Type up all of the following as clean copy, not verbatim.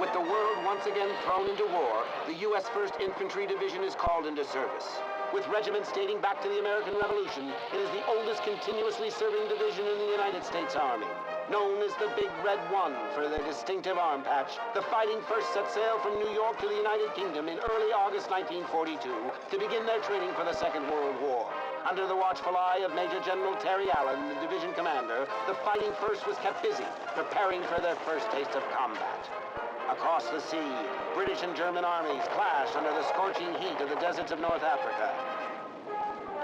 With the world once again thrown into war, the U.S. 1st Infantry Division is called into service. With regiments dating back to the American Revolution, it is the oldest continuously serving division in the United States Army. Known as the Big Red One for their distinctive arm patch, the Fighting First set sail from New York to the United Kingdom in early August 1942 to begin their training for the Second World War. Under the watchful eye of Major General Terry Allen, the division commander, the Fighting First was kept busy, preparing for their first taste of combat. Across the sea, British and German armies clashed under the scorching heat of the deserts of North Africa.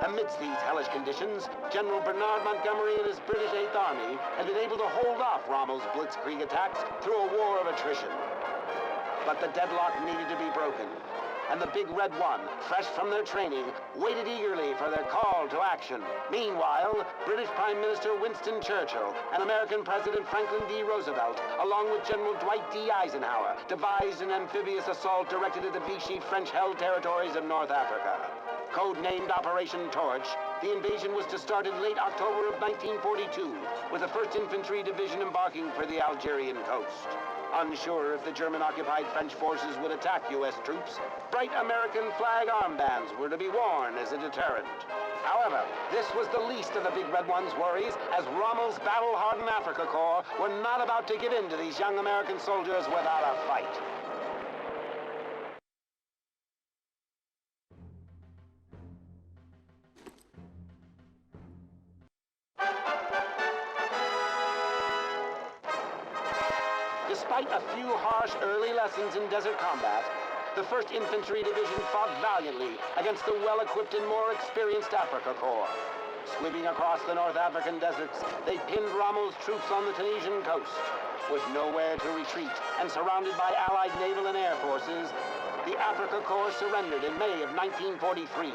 Amidst these hellish conditions, General Bernard Montgomery and his British 8th Army had been able to hold off Rommel's blitzkrieg attacks through a war of attrition. But the deadlock needed to be broken, and the Big Red One, fresh from their training, waited eagerly for their call to action. Meanwhile, British Prime Minister Winston Churchill and American President Franklin D. Roosevelt, along with General Dwight D. Eisenhower, devised an amphibious assault directed at the Vichy French-held territories of North Africa. Codenamed Operation Torch, the invasion was to start in late October of 1942, with the 1st Infantry Division embarking for the Algerian coast. Unsure if the German-occupied French forces would attack U.S. troops, bright American flag armbands were to be worn as a deterrent. However, this was the least of the Big Red One's worries, as Rommel's battle-hardened Africa Corps were not about to give in to these young American soldiers without a fight. Despite a few harsh early lessons in desert combat, the 1st Infantry Division fought valiantly against the well-equipped and more experienced Africa Corps. Sweeping across the North African deserts, they pinned Rommel's troops on the Tunisian coast. With nowhere to retreat and surrounded by Allied naval and air forces, the Africa Corps surrendered in May of 1943.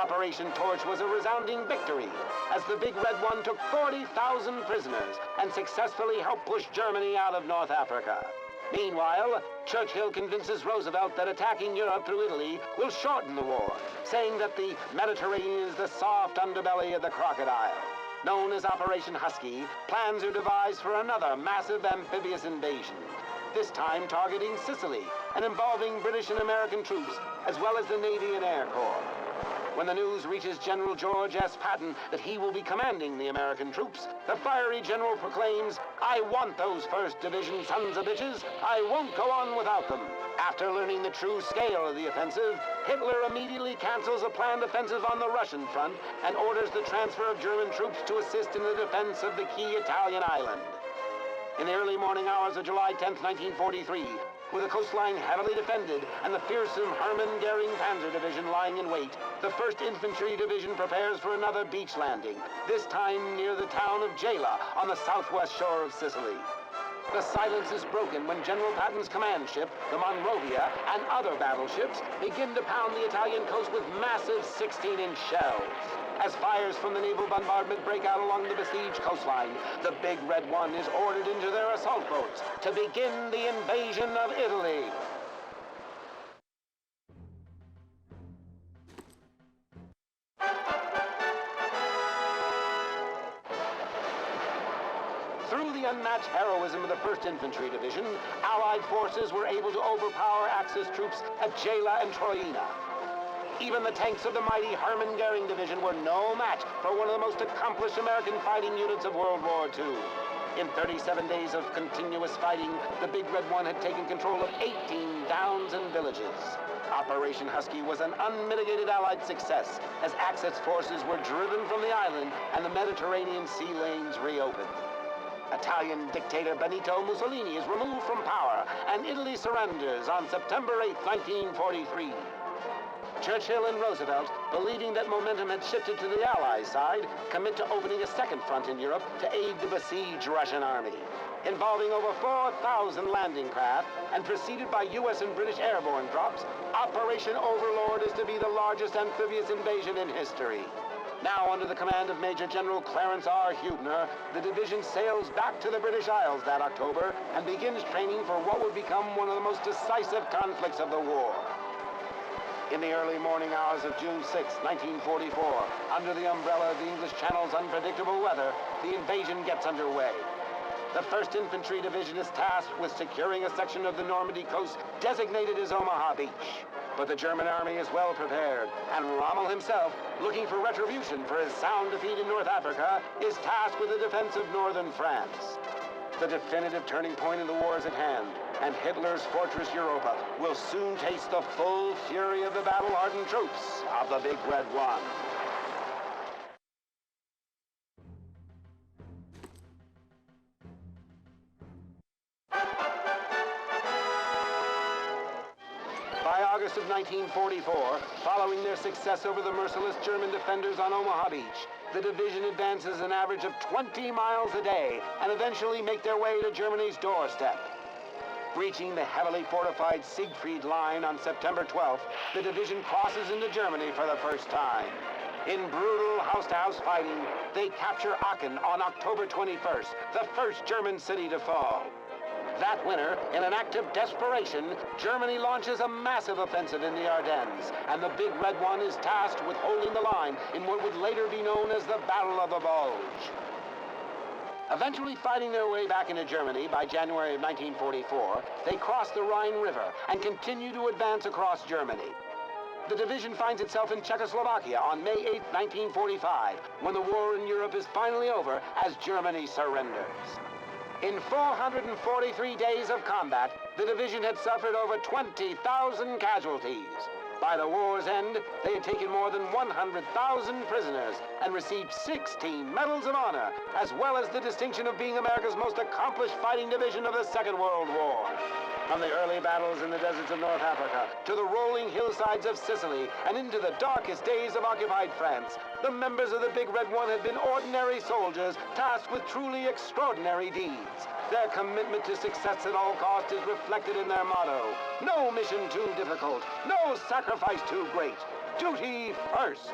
Operation Torch was a resounding victory, as the Big Red One took 40,000 prisoners and successfully helped push Germany out of North Africa. Meanwhile, Churchill convinces Roosevelt that attacking Europe through Italy will shorten the war, saying that the Mediterranean is the soft underbelly of the crocodile. Known as Operation Husky, plans are devised for another massive amphibious invasion, this time targeting Sicily and involving British and American troops, as well as the Navy and Air Corps. When the news reaches General George S. Patton that he will be commanding the American troops, the fiery general proclaims, "I want those 1st Division sons of bitches. I won't go on without them." After learning the true scale of the offensive, Hitler immediately cancels a planned offensive on the Russian front and orders the transfer of German troops to assist in the defense of the key Italian island. In the early morning hours of July 10, 1943, with the coastline heavily defended and the fearsome Hermann Goering Panzer Division lying in wait, the 1st Infantry Division prepares for another beach landing, this time near the town of Gela on the southwest shore of Sicily. The silence is broken when General Patton's command ship, the Monrovia, and other battleships begin to pound the Italian coast with massive 16-inch shells. As fires from the naval bombardment break out along the besieged coastline, the Big Red One is ordered into their assault boats to begin the invasion of Italy. Through the unmatched heroism of the 1st Infantry Division, Allied forces were able to overpower Axis troops at Gela and Troina. Even the tanks of the mighty Hermann Goering Division were no match for one of the most accomplished American fighting units of World War II. In 37 days of continuous fighting, the Big Red One had taken control of 18 towns and villages. Operation Husky was an unmitigated Allied success, as Axis forces were driven from the island and the Mediterranean sea lanes reopened. Italian dictator Benito Mussolini is removed from power, and Italy surrenders on September 8, 1943. Churchill and Roosevelt, believing that momentum had shifted to the Allies' side, commit to opening a second front in Europe to aid the besieged Russian army. Involving over 4,000 landing craft and preceded by U.S. and British airborne drops, Operation Overlord is to be the largest amphibious invasion in history. Now under the command of Major General Clarence R. Hubner, the division sails back to the British Isles that October and begins training for what would become one of the most decisive conflicts of the war. In the early morning hours of June 6, 1944, under the umbrella of the English Channel's unpredictable weather, the invasion gets underway. the 1st Infantry Division is tasked with securing a section of the Normandy coast designated as Omaha Beach. But the German army is well prepared, and Rommel himself, looking for retribution for his sound defeat in North Africa, is tasked with the defense of northern France. The definitive turning point in the war is at hand, and Hitler's fortress Europa will soon taste the full fury of the battle-hardened troops of the Big Red One. By August of 1944, following their success over the merciless German defenders on Omaha Beach, the division advances an average of 20 miles a day and eventually make their way to Germany's doorstep. Reaching the heavily fortified Siegfried Line on September 12th, the division crosses into Germany for the first time. In brutal house-to-house fighting, they capture Aachen on October 21st, the first German city to fall. That winter, in an act of desperation, Germany launches a massive offensive in the Ardennes, and the Big Red One is tasked with holding the line in what would later be known as the Battle of the Bulge. Eventually fighting their way back into Germany by January of 1944, they cross the Rhine River and continue to advance across Germany. The division finds itself in Czechoslovakia on May 8, 1945, when the war in Europe is finally over as Germany surrenders. In 443 days of combat, the division had suffered over 20,000 casualties. By the war's end, they had taken more than 100,000 prisoners and received 16 medals of honor, as well as the distinction of being America's most accomplished fighting division of the Second World War. From the early battles in the deserts of North Africa to the rolling hillsides of Sicily and into the darkest days of occupied France, the members of the Big Red One had been ordinary soldiers tasked with truly extraordinary deeds. Their commitment to success at all costs is reflected in their motto: no mission too difficult, no sacrifice too great, duty first.